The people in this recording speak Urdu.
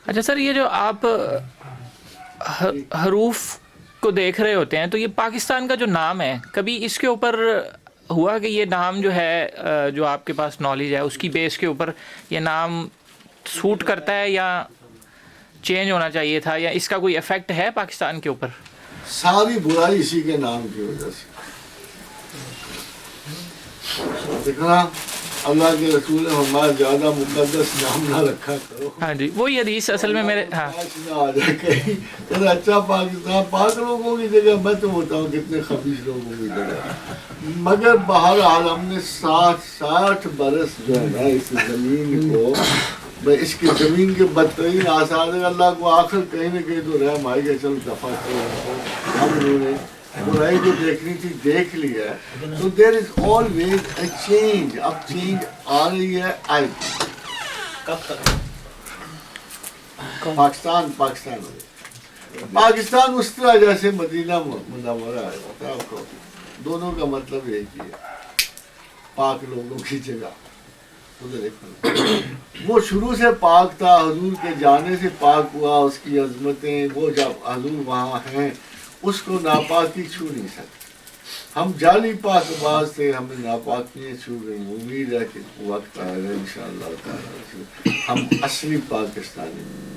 اچھا سر، یہ جو آپ حروف کو دیکھ رہے ہوتے ہیں تو یہ پاکستان کا جو نام ہے، کبھی اس کے اوپر ہوا کہ یہ نام جو ہے، جو آپ کے پاس نالج ہے اس کی بیس کے اوپر یہ نام سوٹ کرتا ہے یا چینج ہونا چاہیے تھا، یا اس کا کوئی افیکٹ ہے پاکستان کے اوپر؟ ساری برائی اسی کے نام کی وجہ سے دیکھنا، اللہ کے رسول نے فرمایا زیادہ مقدس نام نہ رکھا کرو، ہاں جی، وہی حدیث اصل میں میرے ہاں نہ آ جائے کہیں کہ اچھا پاکستان پاک لوگوں کی جگہ، میں تو ہوتا ہوں کتنے خبیث لوگوں کی جگہ، مگر بہرحال ہم نے 60 برس جو ہے نا اس زمین کو، اس کی زمین کے بدترین آثار ہے، اللہ کو آخر کہیں نہ کہیں تو رحم آئے گا، چلو دفعہ کرو، ہم انہوں نے برائی جو دیکھنی تھی دیکھ لی ہے، تو دیر از آلویز اے چینج، اب چینج آ رہی ہے، آئے گی۔ کب تک؟ پاکستان اس طرح جیسے مدینہ منورہ ہے، آپ کو دونوں کا مطلب ایک ہی ہے، پاک لوگوں کی جگہ، وہ شروع سے پاک تھا، حضور کے جانے سے پاک ہوا، اس کی عظمتیں، وہ جب حضور وہاں ہیں اس کو ناپاکی چھو نہیں سکتی، ہم جعلی پاک باز تھے، ہمیں ناپاکیاں چھو گئی، امید ہے کہ وقت آئے گا انشاءاللہ تعالی ہم اصلی پاکستانی